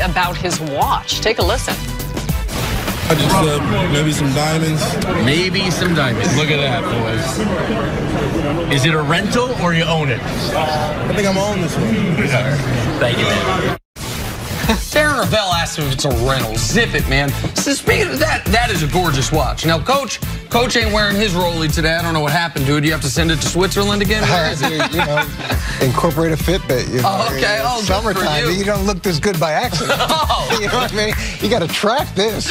about his watch. Take a listen. I just said maybe some diamonds. Maybe some diamonds. Look at that, boys. Is it a rental or you own it? I think I'm on this one. Thank you, man. Darren Ravel asked him if it's a rental. Zip it, man. So speaking of that, that is a gorgeous watch. Now, Coach ain't wearing his Rollie today. I don't know what happened to it. Do you have to send it to Switzerland again? Incorporate a Fitbit. Okay. Oh, summertime. You don't look this good by accident. You know what I mean? You got to track this.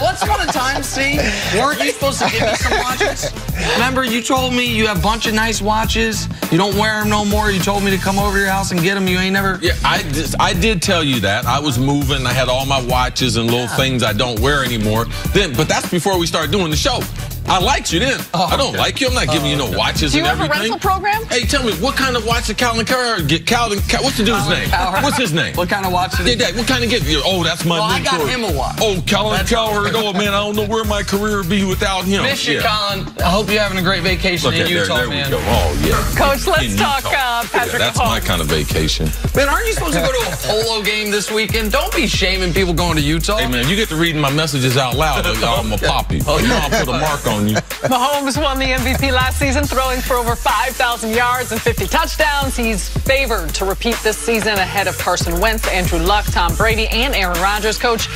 Once upon a time, Steve, weren't you supposed to give me some watches? Remember, you told me you have a bunch of nice watches. You don't wear them no more. You told me to come over to your house and get them. You ain't never. Yeah, I did tell you that. I was moving. I had all my watches and little things I don't wear anymore. But that's before we started doing the show. I liked you then. I don't like you. I'm not giving you no watches and everything. Do you have a rental program? Hey, tell me, what kind of watch did Calvin Cowherd get? What's the dude's name? What's his name? What kind of watch did he get? What kind of gift? Oh, that's my mentor. I got him a watch. Oh, Calvin Cowherd. Oh, man, I don't know where my career would be without him. Miss you, Colin. I hope you're having a great vacation in Utah, there man. We go. Oh, yeah. Coach, let's talk Patrick Mahomes. That's my kind of vacation. Man, aren't you supposed to go to a polo game this weekend? Don't be shaming people going to Utah. Hey, man, you get to reading my messages out loud. I'm going to pop you. You know I'll put a mark on you. Mahomes won the MVP last season, throwing for over 5,000 yards and 50 touchdowns. He's favored to repeat this season ahead of Carson Wentz, Andrew Luck, Tom Brady, and Aaron Rodgers. Coach,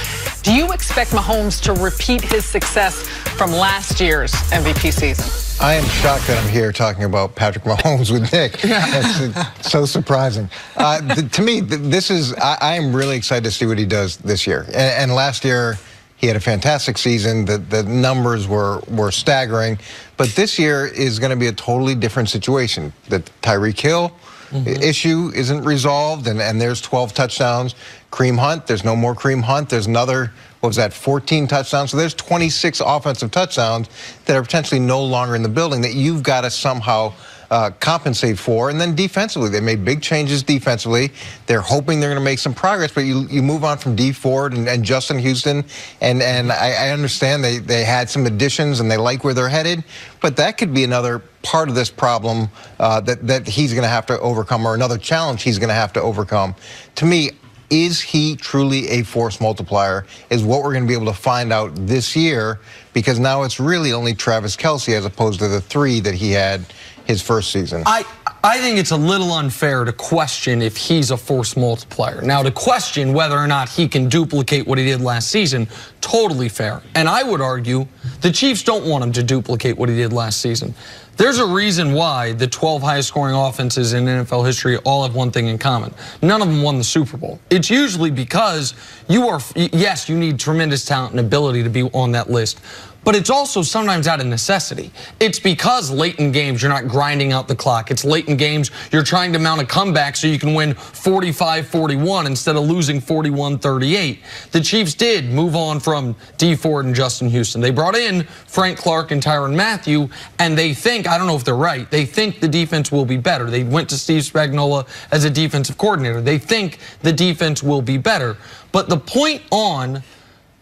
do you expect Mahomes to repeat his success from last year's MVP season? I am shocked that I'm here talking about Patrick Mahomes with Nick. It's so surprising. To me, I am really excited to see what he does this year. And last year, he had a fantastic season. The numbers were staggering. But this year is going to be a totally different situation. The Tyreek Hill issue isn't resolved, and there's 12 touchdowns. Kareem Hunt, there's no more Kareem Hunt. There's another, 14 touchdowns? So there's 26 offensive touchdowns that are potentially no longer in the building that you've got to somehow compensate for. And then defensively, they made big changes defensively. They're hoping they're going to make some progress, but you move on from D Ford and Justin Houston, and I understand they had some additions and they like where they're headed, but that could be another part of this problem that he's going to have to overcome, or another challenge he's going to have to overcome. To me, is he truly a force multiplier is what we're going to be able to find out this year, because now it's really only Travis Kelce as opposed to the 3 that he had his first season. I think it's a little unfair to question if he's a force multiplier. Now, to question whether or not he can duplicate what he did last season, totally fair. And I would argue the Chiefs don't want him to duplicate what he did last season. There's a reason why the 12 highest scoring offenses in NFL history all have one thing in common. None of them won the Super Bowl. It's usually because yes, you need tremendous talent and ability to be on that list, but it's also sometimes out of necessity. It's because late in games you're not grinding out the clock. It's late in games you're trying to mount a comeback so you can win 45-41 instead of losing 41-38. The Chiefs did move on from D Ford and Justin Houston. They brought in Frank Clark and Tyrann Mathieu, and they think, I don't know if they're right, they think the defense will be better. They went to Steve Spagnuolo as a defensive coordinator. They think the defense will be better. But the point on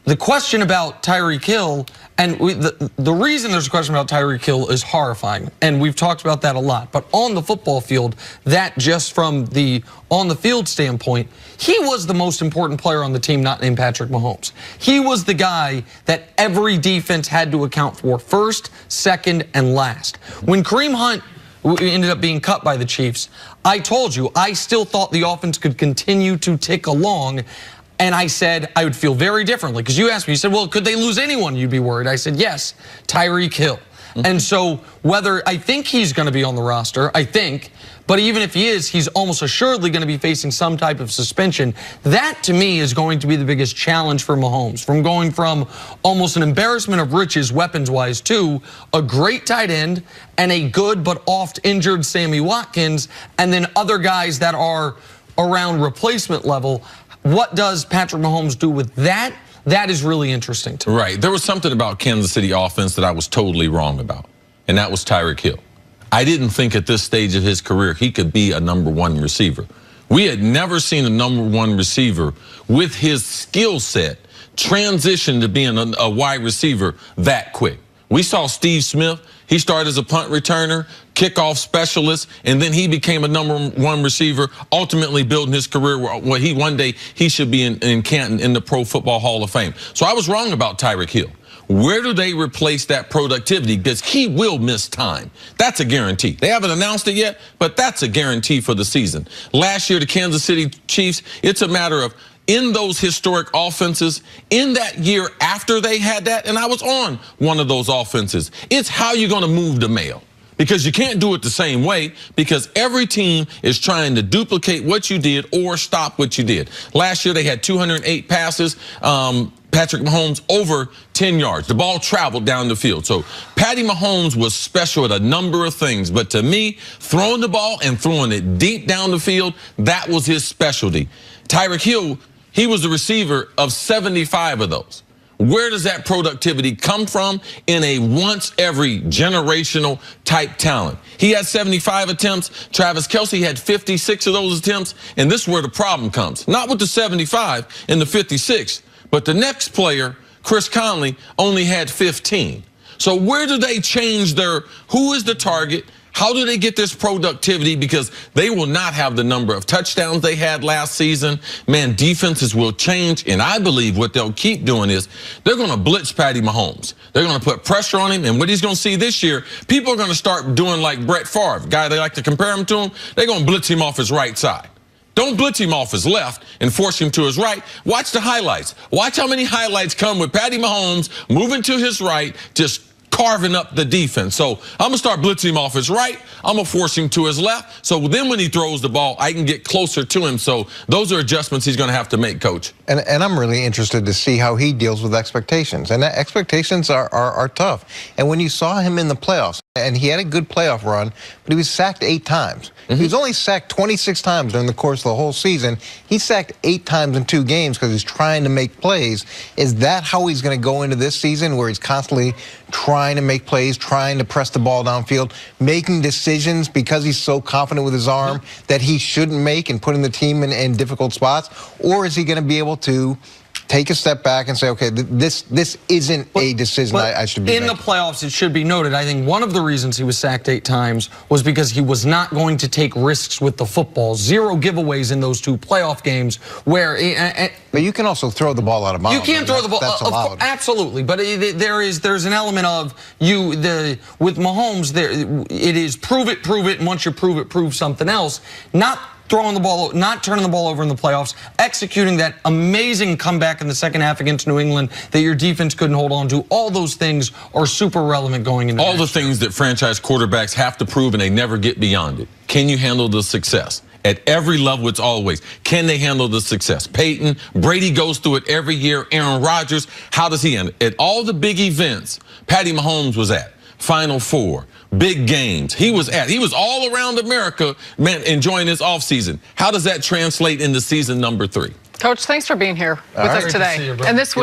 the question about Tyreek Hill, and the reason there's a question about Tyreek Hill is horrifying, and we've talked about that a lot. But on the football field, that just from the on-the-field standpoint, he was the most important player on the team, not named Patrick Mahomes. He was the guy that every defense had to account for first, second, and last. When Kareem Hunt ended up being cut by the Chiefs, I told you, I still thought the offense could continue to tick along. And I said I would feel very differently, because you asked me, you said, well, could they lose anyone you'd be worried? I said, yes, Tyreek Hill. And so whether I think he's going to be on the roster, but even if he is, he's almost assuredly going to be facing some type of suspension. That, to me, is going to be the biggest challenge for Mahomes, from going from almost an embarrassment of riches weapons-wise to a great tight end and a good but oft-injured Sammy Watkins, and then other guys that are around replacement level. What does Patrick Mahomes do with that? That is really interesting to me. Right. There was something about Kansas City offense that I was totally wrong about, and that was Tyreek Hill. I didn't think at this stage of his career he could be a #1 receiver. We had never seen a #1 receiver with his skill set transition to being a wide receiver that quick. We saw Steve Smith He started as a punt returner, kickoff specialist, and then he became a #1 receiver, ultimately building his career where one day he should be in Canton in the Pro Football Hall of Fame. So I was wrong about Tyreek Hill. Where do they replace that productivity? Because he will miss time. That's a guarantee. They haven't announced it yet, but that's a guarantee for the season. Last year, the Kansas City Chiefs, it's a matter of in those historic offenses, in that year after they had that, and I was on one of those offenses, it's how you're going to move the mail. Because you can't do it the same way because every team is trying to duplicate what you did or stop what you did. Last year, they had 208 passes. Patrick Mahomes over 10 yards. The ball traveled down the field. So Patty Mahomes was special at a number of things. But to me, throwing the ball and throwing it deep down the field, that was his specialty. Tyreek Hill, he was the receiver of 75 of those. Where does that productivity come from in a once every generational type talent? He had 75 attempts. Travis Kelce had 56 of those attempts. And this is where the problem comes. Not with the 75 and the 56, but the next player, Chris Conley, only had 15. So where do they change who is the target? How do they get this productivity? Because they will not have the number of touchdowns they had last season. Man, defenses will change. And I believe what they'll keep doing is they're going to blitz Patty Mahomes. They're going to put pressure on him. And what he's going to see this year, people are going to start doing like Brett Favre, guy they like to compare him to him. They're going to blitz him off his right side. Don't blitz him off his left and force him to his right. Watch the highlights. Watch how many highlights come with Patty Mahomes moving to his right, just carving up the defense. So I'm going to start blitzing him off his right. I'm going to force him to his left. So then when he throws the ball, I can get closer to him. So those are adjustments he's going to have to make, Coach. And I'm really interested to see how he deals with expectations. And expectations are tough. And when you saw him in the playoffs, and he had a good playoff run, but he was sacked 8 times. He was only sacked 26 times during the course of the whole season. He sacked 8 times in 2 games because he's trying to make plays. Is that how he's going to go into this season, where he's constantly trying to make plays, trying to press the ball downfield, making decisions because he's so confident with his arm that he shouldn't make and putting the team in difficult spots? Or is he going to be able to take a step back and say, okay, this isn't a decision I should be making? In the playoffs, it should be noted, I think one of the reasons he was sacked 8 times was because he was not going to take risks with the football. 0 giveaways in those 2 playoff games where... But you can also throw the ball out of bounds. You can't throw the ball. That's allowed. Absolutely. But there's an element of with Mahomes, it is prove it, and once you prove it, prove something else. Not throwing the ball, not turning the ball over in the playoffs, executing that amazing comeback in the second half against New England that your defense couldn't hold on to. All those things are super relevant going into all the things that franchise quarterbacks have to prove, and they never get beyond it. Can you handle the success? At every level, it's always, can they handle the success? Peyton, Brady goes through it every year. Aaron Rodgers, how does he handle it? At all the big events, Patty Mahomes was at. Final Four, big games. He was all around America, man, enjoying his offseason. How does that translate into season number 3? Coach, thanks for being here with us today. And this week.